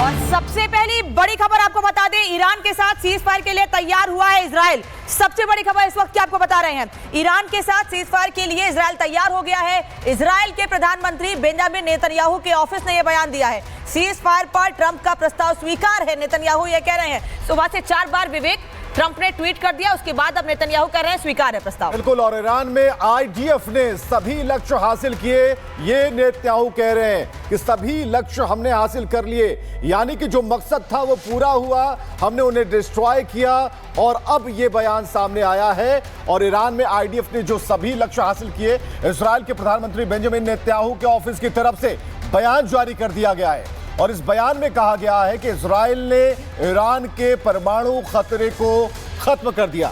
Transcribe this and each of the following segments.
और सबसे पहली बड़ी खबर आपको बता दें, ईरान के साथ सीज फायर के लिए तैयार हुआ है इजराइल। सबसे बड़ी खबर इस वक्त क्या आपको बता रहे हैं, ईरान के साथ सीज फायर के लिए इजराइल तैयार हो गया है। इजराइल के प्रधानमंत्री बेंजामिन नेतन्याहू के ऑफिस ने यह बयान दिया है। सीज फायर पर ट्रंप का प्रस्ताव स्वीकार है, नेतन्याहू ये कह रहे हैं। सुबह से 4 बार विवेक ट्रंप ने ट्वीट कर दिया, उसके बाद अब नेतन्याहू कह रहे हैं स्वीकार है प्रस्ताव। बिल्कुल, और ईरान में आईडीएफ ने सभी लक्ष्य हासिल किए, ये नेतन्याहू कह रहे हैं कि सभी लक्ष्य हमने हासिल कर लिए, यानी कि जो मकसद था वो पूरा हुआ, हमने उन्हें डिस्ट्रॉय किया। और अब ये बयान सामने आया है और ईरान में आईडीएफ ने जो सभी लक्ष्य हासिल किए, इजराइल के प्रधानमंत्री बेंजामिन नेतन्याहू के ऑफिस की तरफ से बयान जारी कर दिया गया है। और इस बयान में कहा गया है कि इजराइल ने ईरान के परमाणु खतरे को खत्म कर दिया।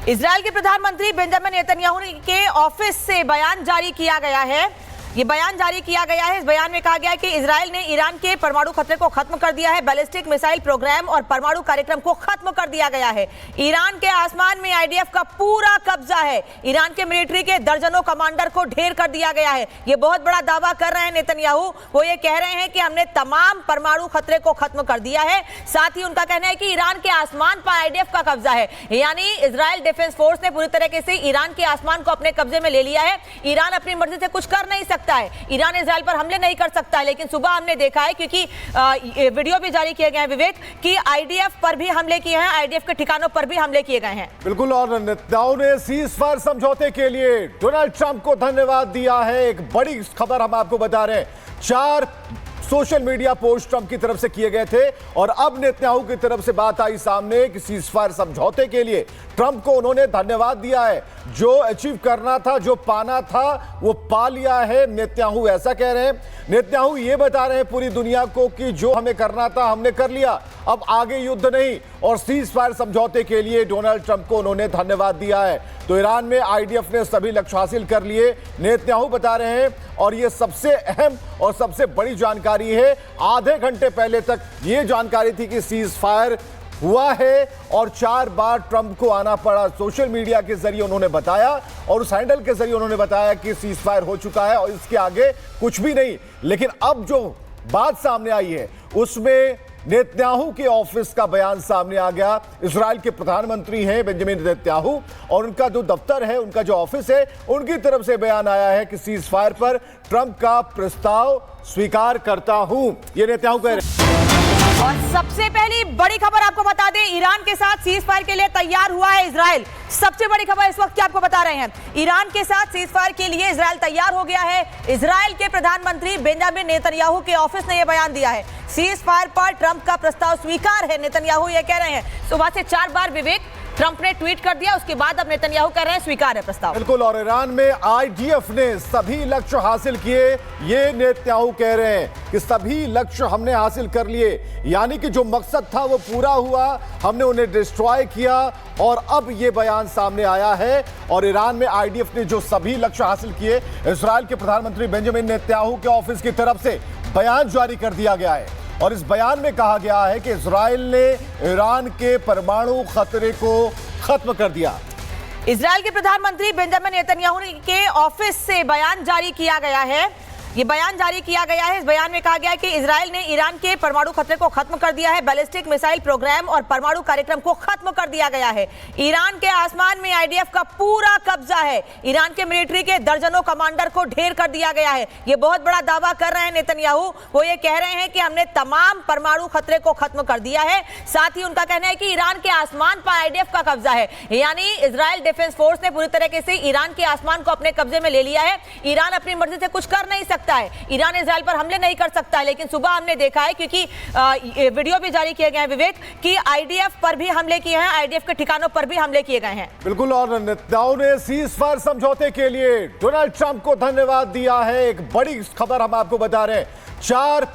इजराइल के प्रधानमंत्री बेंजामिन नेतन्याहू के ऑफिस से बयान जारी किया गया है। ये बयान जारी किया गया है। इस बयान में कहा गया है कि इजराइल ने ईरान के परमाणु खतरे को खत्म कर दिया है, बैलिस्टिक मिसाइल प्रोग्राम और परमाणु कार्यक्रम को खत्म कर दिया गया है। ईरान के आसमान में आईडीएफ का पूरा कब्जा है। ईरान के मिलिट्री के दर्जनों कमांडर को ढेर कर दिया गया है। ये बहुत बड़ा दावा कर रहे हैं नेतन्याहू। वो ये कह रहे हैं कि हमने तमाम परमाणु खतरे को खत्म कर दिया है। साथ ही उनका कहना है कि ईरान के आसमान पर आईडीएफ का कब्जा है, यानी इजराइल डिफेंस फोर्स ने पूरी तरीके से ईरान के आसमान को अपने कब्जे में ले लिया है। ईरान अपनी मर्जी से कुछ कर नहीं सकता है, ईरान इजराइल पर हमले नहीं कर सकता है। लेकिन सुबह हमने देखा है, क्योंकि वीडियो भी जारी किए गए हैं विवेक, कि आईडीएफ पर भी हमले किए हैं, आईडीएफ के ठिकानों पर भी हमले किए गए हैं। बिल्कुल, और नेतन्याहू ने सीज फायर समझौते के लिए डोनाल्ड ट्रंप को धन्यवाद दिया है। एक बड़ी खबर हम आपको बता रहे हैं, 4 सोशल मीडिया पोस्ट ट्रंप की तरफ से किए गए थे और अब नेतन्याहू की तरफ से बात आई सामने कि सीज फायर समझौते के लिए ट्रंप को उन्होंने धन्यवाद दिया है। जो अचीव करना था, जो पाना था, वो पा लिया है, नेतन्याहू ऐसा कह रहे हैं। नेतन्याहू ये बता रहे हैं पूरी दुनिया को कि जो हमें करना था हमने कर लिया, अब आगे युद्ध नहीं। और सीज फायर समझौते के लिए डोनाल्ड ट्रंप को उन्होंने धन्यवाद दिया है। तो ईरान में आईडीएफ ने सभी लक्ष्य हासिल कर लिए, नेतन्याहू बता रहे हैं। और ये सबसे अहम और सबसे बड़ी जानकारी है। आधे घंटे पहले तक ये जानकारी थी कि सीज फायर हुआ है और 4 बार ट्रंप को आना पड़ा। सोशल मीडिया के जरिए उन्होंने बताया और उस हैंडल के जरिए उन्होंने बताया कि सीज फायर हो चुका है और इसके आगे कुछ भी नहीं। लेकिन अब जो बात सामने आई है उसमें नेतन्याहू के ऑफिस का बयान सामने आ गया। इजराइल के प्रधानमंत्री हैं बेंजामिन नेतन्याहू और उनका जो दफ्तर है, उनका जो ऑफिस है, उनकी तरफ से बयान आया है कि सीज फायर पर ट्रंप का प्रस्ताव स्वीकार करता हूं, ये नेतन्याहू कह रहे हैं। और सबसे पहली बड़ी खबर आपको बता दें, ईरान के साथ सीज फायर के लिए तैयार हुआ है इजराइल। सबसे बड़ी खबर इस वक्त क्या आपको बता रहे हैं, ईरान के साथ सीज फायर के लिए इजराइल तैयार हो गया है। इजराइल के प्रधानमंत्री बेंजामिन नेतन्याहू के ऑफिस ने यह बयान दिया है। सीज फायर पर ट्रंप का प्रस्ताव स्वीकार है, नेतन्याहू ये कह रहे हैं। सुबह से 4 बार विवेक ट्रंप ने ट्वीट कर दिया, उसके बाद अब नेतन्याहू कह रहे हैं स्वीकार है प्रस्ताव। बिल्कुल, और ईरान में आईडीएफ ने सभी लक्ष्य हासिल किए, ये नेतन्याहू कह रहे हैं कि सभी लक्ष्य हमने हासिल कर लिए, यानी कि जो मकसद था वो पूरा हुआ, हमने उन्हें डिस्ट्रॉय किया। और अब ये बयान सामने आया है और ईरान में आईडीएफ ने जो सभी लक्ष्य हासिल किए, इजराइल के प्रधानमंत्री बेंजामिन नेतन्याहू के ऑफिस की तरफ से बयान जारी कर दिया गया है। और इस बयान में कहा गया है कि इजराइल ने ईरान के परमाणु खतरे को खत्म कर दिया। इजराइल के प्रधानमंत्री बेंजामिन नेतन्याहू के ऑफिस से बयान जारी किया गया है। ये बयान जारी किया गया है। इस बयान में कहा गया है कि इजराइल ने ईरान के परमाणु खतरे को खत्म कर दिया है, बैलिस्टिक मिसाइल प्रोग्राम और परमाणु कार्यक्रम को खत्म कर दिया गया है। ईरान के आसमान में आईडीएफ का पूरा कब्जा है। ईरान के मिलिट्री के दर्जनों कमांडर को ढेर कर दिया गया है। ये बहुत बड़ा दावा कर रहे हैं नेतन्याहू। वो ये कह रहे हैं कि हमने तमाम परमाणु खतरे को खत्म कर दिया है। साथ ही उनका कहना है कि ईरान के आसमान पर आईडीएफ का कब्जा है, यानी इजराइल डिफेंस फोर्स ने पूरी तरीके से ईरान के आसमान को अपने कब्जे में ले लिया है। ईरान अपनी मर्जी से कुछ कर नहीं सकता है, ईरान इजराइल पर हमले नहीं कर सकता है। लेकिन सुबह हमने देखा है, क्योंकि वीडियो भी जारी किए गए हैं विवेक, कि आईडीएफ पर भी हमले किए हैं, आईडीएफ के ठिकानों पर भी हमले किए गए हैं। बिल्कुल, और नेतन्याहू ने सीज फायर समझौते के लिए डोनाल्ड ट्रंप को धन्यवाद दिया है। एक बड़ी खबर हम आपको बता रहे हैं, 4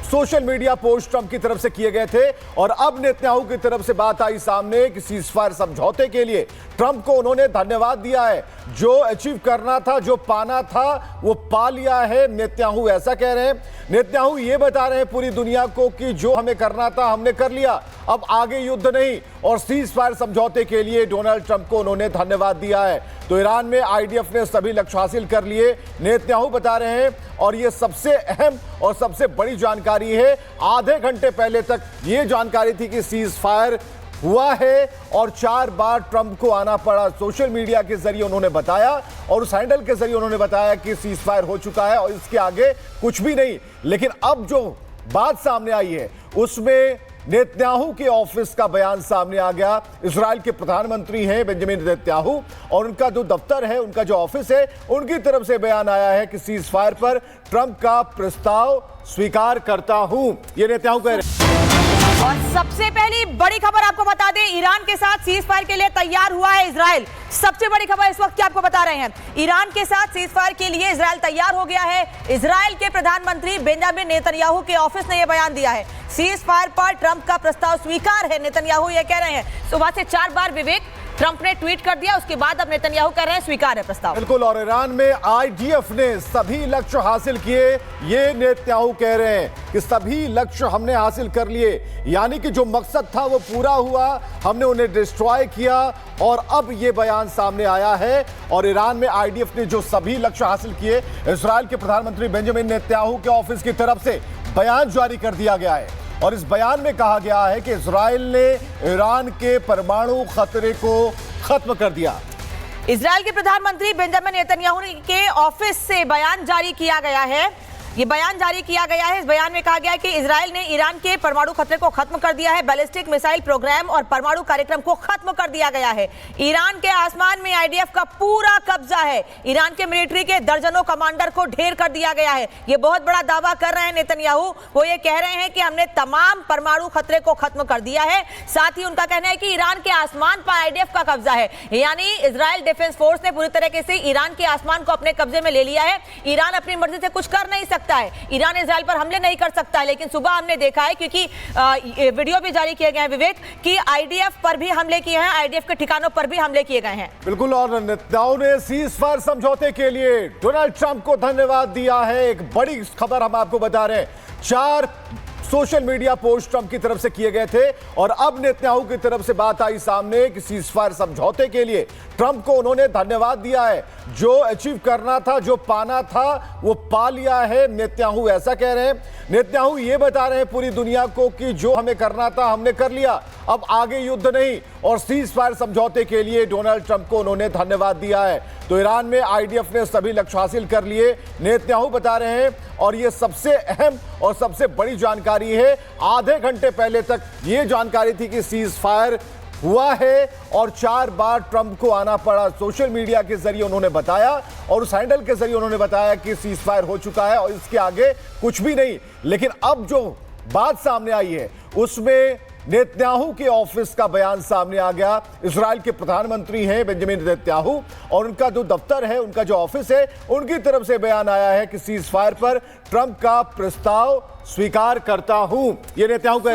सोशल मीडिया पोस्ट ट्रंप की तरफ से किए गए थे और अब नेतन्याहू की तरफ से बात आई सामने कि सीज फायर समझौते के लिए ट्रंप को उन्होंने धन्यवाद दिया है। जो अचीव करना था, जो पाना था, वो पा लिया है, नेतन्याहू ऐसा कह रहे हैं। नेतन्याहू ये बता रहे हैं पूरी दुनिया को कि जो हमें करना था हमने कर लिया, अब आगे युद्ध नहीं। और सीज फायर समझौते के लिए डोनाल्ड ट्रंप को उन्होंने धन्यवाद दिया है। तो ईरान में आईडीएफ ने सभी लक्ष्य हासिल कर लिए, नेतन्याहू बता रहे हैं। और ये सबसे अहम और सबसे बड़ी जानकारी जानकारी है। आधे घंटे पहले तक ये जानकारी थी कि सीज फायर हुआ है और 4 बार ट्रंप को आना पड़ा। सोशल मीडिया के जरिए उन्होंने बताया और उस हैंडल के जरिए उन्होंने बताया कि सीज फायर हो चुका है और इसके आगे कुछ भी नहीं। लेकिन अब जो बात सामने आई है उसमें नेतन्याहू के ऑफिस का बयान सामने आ गया। इजराइल के प्रधानमंत्री हैं बेंजामिन नेतन्याहू और उनका जो दफ्तर है, उनका जो ऑफिस है, उनकी तरफ से बयान आया है कि सीज फायर पर ट्रंप का प्रस्ताव स्वीकार करता हूं, ये नेतन्याहू कह रहे हैं। और सबसे पहली बड़ी खबर आपको बता दें, ईरान के साथ सीज फायर के लिए तैयार हुआ है इजराइल। सबसे बड़ी खबर इस वक्त की आपको बता रहे हैं, ईरान के साथ सीज फायर के लिए इजराइल तैयार हो गया है। इजराइल के प्रधानमंत्री बेंजामिन नेतन्याहू के ऑफिस ने यह बयान दिया है। सीज फायर पर ट्रंप का प्रस्ताव स्वीकार है, नेतन्याहू यह कह रहे हैं। सुबह से 4 बार विवेक ट्रंप ने ट्वीट कर दिया, उसके बाद अब नेतन्याहू कह रहे हैं स्वीकार है प्रस्ताव। बिल्कुल, और ईरान में आईडीएफ ने सभी लक्ष्य हासिल किए, ये नेतन्याहू कह रहे हैं कि सभी लक्ष्य हमने हासिल कर लिए, यानी कि जो मकसद था वो पूरा हुआ, हमने उन्हें डिस्ट्रॉय किया और अब ये बयान सामने आया है। और ईरान में आईडीएफ ने जो सभी लक्ष्य हासिल किए, इजराइल के प्रधानमंत्री बेंजामिन नेतन्याहू के ऑफिस की तरफ से बयान जारी कर दिया गया है और इस बयान में कहा गया है कि इजराइल ने ईरान के परमाणु खतरे को खत्म कर दिया। इजराइल के प्रधानमंत्री बेंजामिन नेतन्याहू के ऑफिस से बयान जारी किया गया है। ये बयान जारी किया गया है। इस बयान में कहा गया है कि इजराइल ने ईरान के परमाणु खतरे को खत्म कर दिया है, बैलिस्टिक मिसाइल प्रोग्राम और परमाणु कार्यक्रम को खत्म कर दिया गया है। ईरान के आसमान में आईडीएफ का पूरा कब्जा है। ईरान के मिलिट्री के दर्जनों कमांडर को ढेर कर दिया गया है। ये बहुत बड़ा दावा कर रहे हैं नेतन्याहू। वो ये कह रहे हैं कि हमने तमाम परमाणु खतरे को खत्म कर दिया है। साथ ही उनका कहना है कि ईरान के आसमान पर आईडीएफ का कब्जा है, यानी इजराइल डिफेंस फोर्स ने पूरी तरीके से ईरान के आसमान को अपने कब्जे में ले लिया है। ईरान अपनी मर्जी से कुछ कर नहीं सकता है, ईरान इजराइल पर हमले नहीं कर सकता है। लेकिन सुबह हमने देखा है, क्योंकि वीडियो भी जारी किए गए हैं विवेक, कि आईडीएफ पर भी हमले किए हैं, आईडीएफ के ठिकानों पर भी हमले किए गए हैं। बिल्कुल, और नेतन्याहू ने सीज फायर समझौते के लिए डोनाल्ड ट्रंप को धन्यवाद दिया है। एक बड़ी खबर हम आपको बता रहे हैं, 4 सोशल मीडिया पोस्ट ट्रंप की तरफ से किए गए थे और अब नेतन्याहू की तरफ से बात आई सामने कि सीज फायर समझौते के लिए ट्रंप को उन्होंने धन्यवाद दिया है। जो अचीव करना था, जो पाना था, वो पा लिया है, नेतन्याहू ऐसा कह रहे हैं। नेतन्याहू ये बता रहे हैं पूरी दुनिया को कि जो हमें करना था हमने कर लिया, अब आगे युद्ध नहीं। और सीज फायर समझौते के लिए डोनाल्ड ट्रंप को उन्होंने धन्यवाद दिया है। तो ईरान में आईडीएफ ने सभी लक्ष्य हासिल कर लिए, नेतन्याहू बता रहे हैं। और ये सबसे अहम और सबसे बड़ी जानकारी है, आधे घंटे पहले तक ये जानकारी थी कि सीज फायर हुआ है और 4 बार ट्रंप को आना पड़ा। सोशल मीडिया के जरिए उन्होंने बताया और उस हैंडल के जरिए उन्होंने बताया कि सीज फायर हो चुका है और इसके आगे कुछ भी नहीं। लेकिन अब जो बात सामने आई है उसमें नेतन्याहू के ऑफिस का बयान सामने आ गया। इजराइल के प्रधानमंत्री हैं बेंजामिन नेतन्याहू और उनका जो दफ्तर है, उनका जो ऑफिस है, उनकी तरफ से बयान आया है कि सीज फायर पर ट्रंप का प्रस्ताव स्वीकार करता हूं, ये नेतन्याहू कह रहे हैं।